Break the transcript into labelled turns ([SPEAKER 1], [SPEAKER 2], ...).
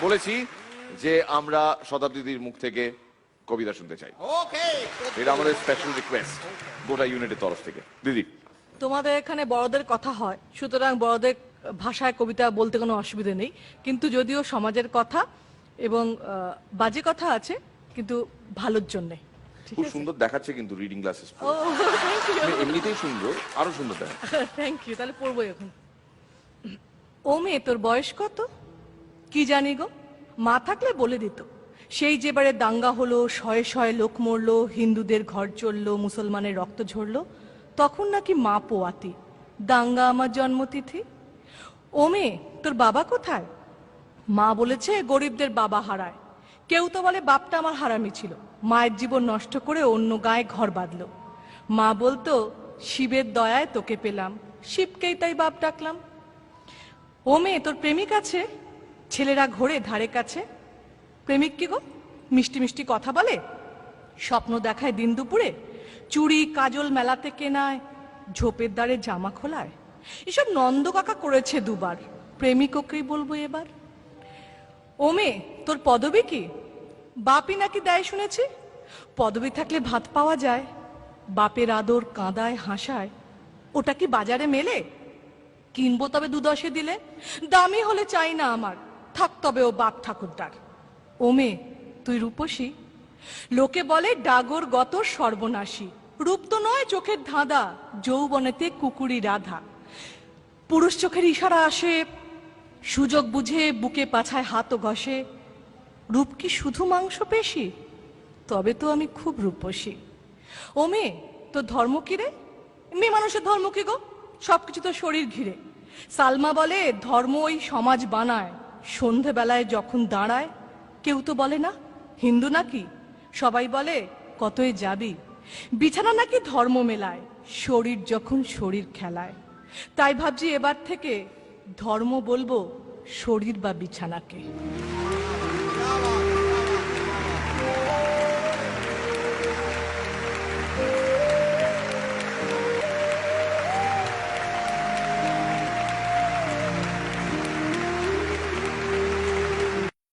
[SPEAKER 1] বলেছি যে আমরা শতাব্দীর মুখ থেকে কবিতা শুনতে চাই। এটা আমাদের স্পেশাল রিকোয়েস্ট গোটা ইউনিটের তরফ থেকে। দিদি,
[SPEAKER 2] তোমাদের এখানে বড়দের কথা হয়, সুতরাং বড়দের ভাষায় কবিতা বলতে কোনো অসুবিধা নেই, কিন্তু যদিও সমাজের কথা এবং বাজে কথা আছে, কিন্তু ভালোর জন্যে।
[SPEAKER 1] খুব সুন্দর দেখাচ্ছে কিন্তু রিডিং গ্লাসেস।
[SPEAKER 2] ও থ্যাংক ইউ,
[SPEAKER 1] এমনিতেই সুন্দর, আরো সুন্দর দেখা।
[SPEAKER 2] Thank you. তাহলে পড়বো এখন। ও মেয়ে, তোর বয়স কত? কি জানি গো, মা থাকলে বলে দিত। সেই যেবারে দাঙ্গা হলো, শয়ে শয়ে লোক মরলো, হিন্দুদের ঘর চললো, মুসলমানের রক্ত ঝরলো, তখন নাকি মা পোয়াতি, দাঙ্গা আমার জন্মতিথি। ও মেয়ে, তোর বাবা কোথায়? মা বলেছে গরিবদের বাবা হারায়। কেউ তো বলে বাপটা আমার হারামি ছিল, মায়ের জীবন নষ্ট করে অন্য গায়ে ঘর বাঁধলো। মা বলতো শিবের দয়ায় তোকে পেলাম, শিবকেই তাই বাপ ডাকলাম। ও মেয়ে, তোর প্রেমিক আছে? ছেলেরা ঘোরে ধারে কাছে। প্রেমিক কি গো? মিষ্টি মিষ্টি কথা বলে, স্বপ্ন দেখায় দিন দুপুরে, চুড়ি কাজল মেলাতে কেনায়, ঝোপের দ্বারে জামা খোলায়। এসব নন্দ কাকা করেছে দুবার, প্রেমিক ওকেই বলবো এবার। ও মেয়ে, তোর পদবী কি? বাপই নাকি দেয় শুনেছি। পদবী থাকলে ভাত পাওয়া যায়, বাপের আদর কাঁদায় হাসায়, ওটা কি বাজারে মেলে? কিনবো তবে দুদশে দিলে, দামি হলে চাই না আমার, থাক তবে ও বাপ ঠাকুরদার। ও মেয়ে, তুই রূপসী? লোকে বলে ডাগর গত সর্বনাশী, রূপ তো নয় চোখের ধাঁধা, যৌবনেতে কুকুরি রাধা। পুরুষ চোখের ইশারা আসে, সুযোগ বুঝে বুকে পাছায় হাত ঘষে। রূপ কি শুধু মাংস পেশি? তবে তো আমি খুব রূপসী। ও মেয়ে, তোর ধর্ম কি রে? মেয়ে মানুষের ধর্ম কি গো? সবকিছু তো শরীর ঘিরে। সালমা বলে ধর্ম ওই সমাজ বানায়, সন্ধেবেলায় যখন দাঁড়ায়। কেউ তো বলে না হিন্দু নাকি, সবাই বলে কতই যাবি। বিছানা নাকি ধর্ম মেলায়, শরীর যখন শরীর খেলায়। তাই ভাবছি এবার থেকে ধর্ম বলবো শরীর বা বিছানাকে।